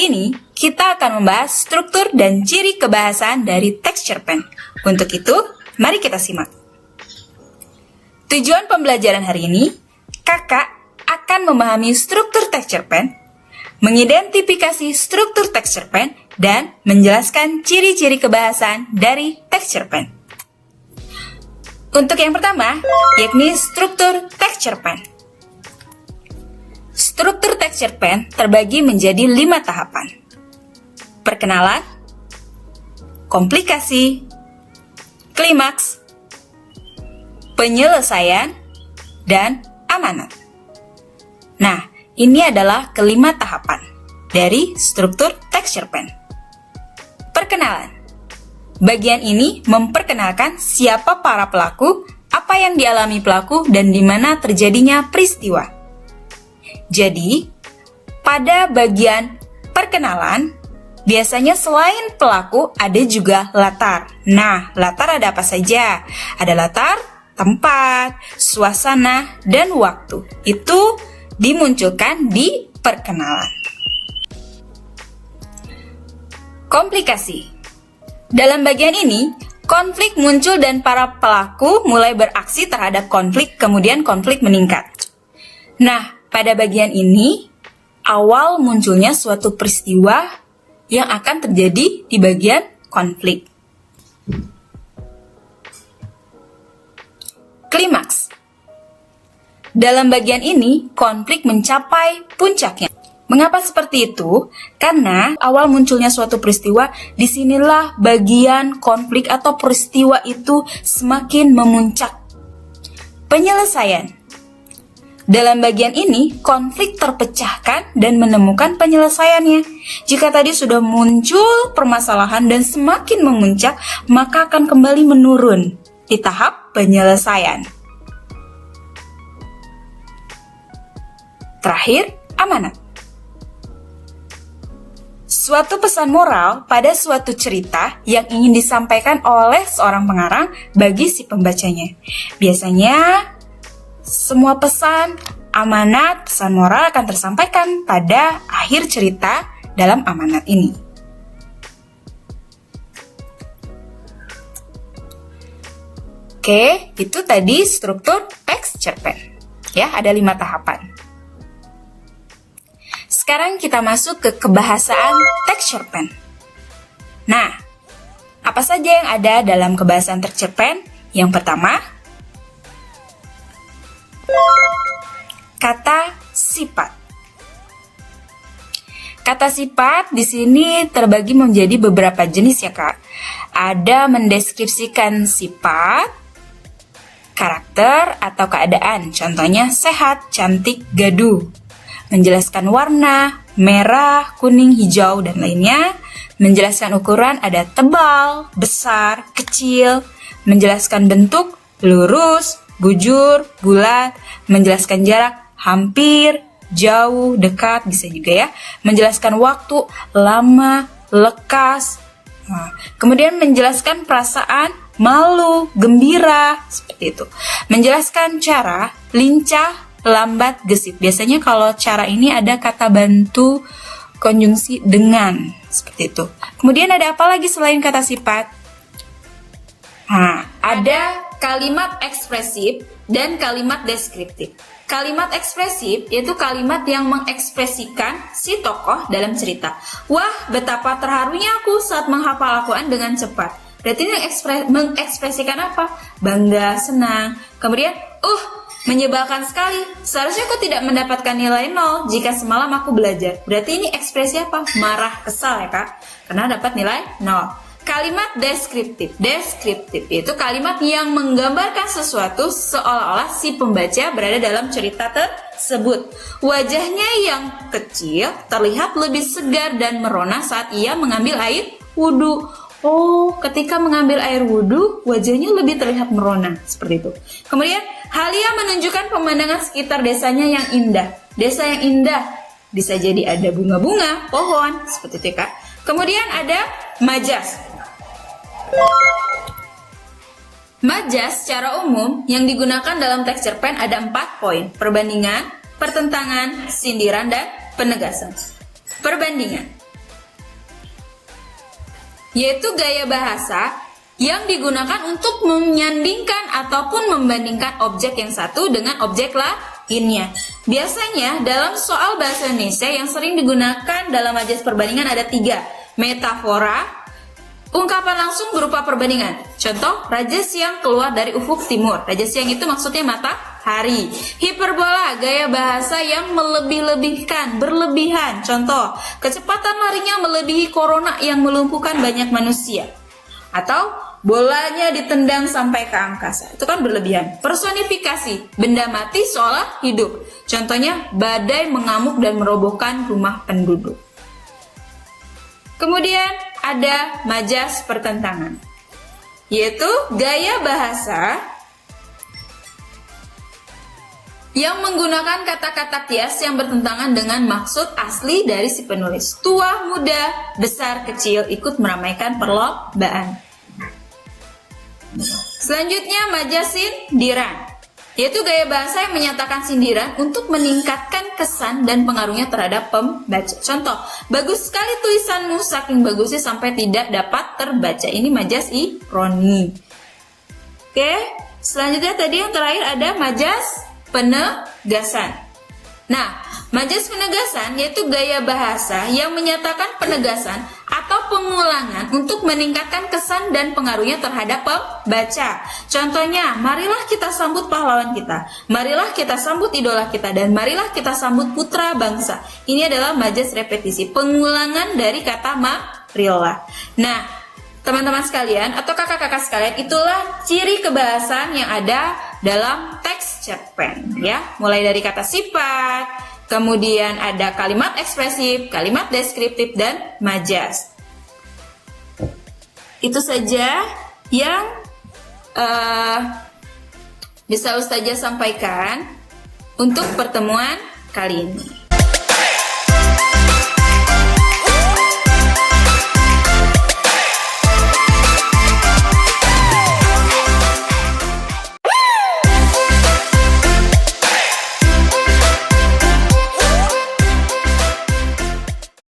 Kali ini, kita akan membahas struktur dan ciri kebahasaan dari teks cerpen. Untuk itu, mari kita simak. Tujuan pembelajaran hari ini, kakak akan memahami struktur teks cerpen, mengidentifikasi struktur teks cerpen, dan menjelaskan ciri-ciri kebahasaan dari teks cerpen. Untuk yang pertama, yakni struktur teks cerpen. Struktur teks cerpen terbagi menjadi 5 tahapan. Perkenalan, komplikasi, klimaks, penyelesaian, dan amanat. Nah, ini adalah kelima tahapan dari struktur teks cerpen. Perkenalan. Bagian ini memperkenalkan siapa para pelaku, apa yang dialami pelaku, dan di mana terjadinya peristiwa. Jadi, pada bagian perkenalan, biasanya selain pelaku ada juga latar. Nah, latar ada apa saja? Ada latar, tempat, suasana, dan waktu. Itu dimunculkan di perkenalan. Komplikasi. Dalam bagian ini, konflik muncul dan para pelaku mulai beraksi terhadap konflik, kemudian konflik meningkat. Nah, pada bagian ini, awal munculnya suatu peristiwa yang akan terjadi di bagian konflik. Klimaks. Dalam bagian ini, konflik mencapai puncaknya. Mengapa seperti itu? Karena awal munculnya suatu peristiwa, disinilah bagian konflik atau peristiwa itu semakin memuncak. Penyelesaian. Dalam bagian ini, konflik terpecahkan dan menemukan penyelesaiannya. Jika tadi sudah muncul permasalahan dan semakin memuncak, maka akan kembali menurun di tahap penyelesaian. Terakhir, amanat. Suatu pesan moral pada suatu cerita yang ingin disampaikan oleh seorang pengarang bagi si pembacanya. Biasanya, semua pesan, amanat, pesan moral akan tersampaikan pada akhir cerita dalam amanat ini. Oke, itu tadi struktur teks cerpen. Ya, ada 5 tahapan. Sekarang kita masuk ke kebahasaan teks cerpen. Nah, apa saja yang ada dalam kebahasaan teks cerpen? Yang pertama, kata sifat. Kata sifat di sini terbagi menjadi beberapa jenis ya, Kak. Ada mendeskripsikan sifat, karakter, atau keadaan. Contohnya sehat, cantik, gaduh. Menjelaskan warna, merah, kuning, hijau, dan lainnya. Menjelaskan ukuran ada tebal, besar, kecil. Menjelaskan bentuk, lurus, bujur, bulat. Menjelaskan jarak, hampir, jauh, dekat, bisa juga ya. Menjelaskan waktu, lama, lekas. Nah, kemudian menjelaskan perasaan, malu, gembira, seperti itu. Menjelaskan cara, lincah, lambat, gesit. Biasanya kalau cara ini ada kata bantu konjungsi dengan, seperti itu. Kemudian ada apa lagi selain kata sifat? Nah, ada kalimat ekspresif dan kalimat deskriptif. Kalimat ekspresif yaitu kalimat yang mengekspresikan si tokoh dalam cerita. Wah, betapa terharunya aku saat menghafal Al-Quran dengan cepat. Berarti ini mengekspresikan apa? Bangga, senang. Kemudian, menyebalkan sekali. Seharusnya aku tidak mendapatkan nilai 0 jika semalam aku belajar. Berarti ini ekspresi apa? Marah, kesal ya, Kak. Karena dapat nilai 0. Kalimat deskriptif. Deskriptif yaitu kalimat yang menggambarkan sesuatu seolah-olah si pembaca berada dalam cerita tersebut. Wajahnya yang kecil terlihat lebih segar dan merona saat ia mengambil air wudhu. Oh, ketika mengambil air wudhu, wajahnya lebih terlihat merona. Seperti itu. Kemudian, Halia menunjukkan pemandangan sekitar desanya yang indah. Desa yang indah bisa jadi ada bunga-bunga, pohon, seperti itu, Kak. Kemudian ada majas. Majas secara umum yang digunakan dalam teks cerpen ada 4 poin. Perbandingan, pertentangan, sindiran, dan penegasan. Perbandingan. yaitu gaya bahasa yang digunakan untuk menyandingkan ataupun membandingkan objek yang satu dengan objek lainnya. Biasanya dalam soal bahasa Indonesia yang sering digunakan dalam majas perbandingan ada 3. Metafora, ungkapan langsung berupa perbandingan. Contoh, raja siang keluar dari ufuk timur. Raja siang itu maksudnya matahari. Hiperbola, gaya bahasa yang melebih-lebihkan, berlebihan. Contoh, kecepatan larinya melebihi corona yang melumpuhkan banyak manusia. Atau bolanya ditendang sampai ke angkasa. Itu kan berlebihan. Personifikasi, benda mati seolah hidup. Contohnya, badai mengamuk dan merobohkan rumah penduduk. Kemudian ada majas pertentangan, yaitu gaya bahasa yang menggunakan kata-kata kias yang bertentangan dengan maksud asli dari si penulis. Tua, muda, besar, kecil ikut meramaikan perlombaan. Selanjutnya majas sindiran, yaitu gaya bahasa yang menyatakan sindiran untuk meningkatkan kesan dan pengaruhnya terhadap pembaca. Contoh, bagus sekali tulisanmu, saking bagusnya sampai tidak dapat terbaca. Ini majas ironi. Oke, selanjutnya tadi yang terakhir ada majas penegasan. Nah, majas penegasan yaitu gaya bahasa yang menyatakan penegasan atau pengulangan untuk meningkatkan kesan dan pengaruhnya terhadap pembaca. Contohnya, marilah kita sambut pahlawan kita, marilah kita sambut idola kita, dan marilah kita sambut putra bangsa. Ini adalah majas repetisi, pengulangan dari kata marilah. Nah, teman-teman sekalian atau kakak-kakak sekalian, itulah ciri kebahasan yang ada dalam teks cerpen, ya. Mulai dari kata sifat, kemudian ada kalimat ekspresif, kalimat deskriptif, dan majas. Itu saja yang bisa Ustazah sampaikan untuk pertemuan kali ini.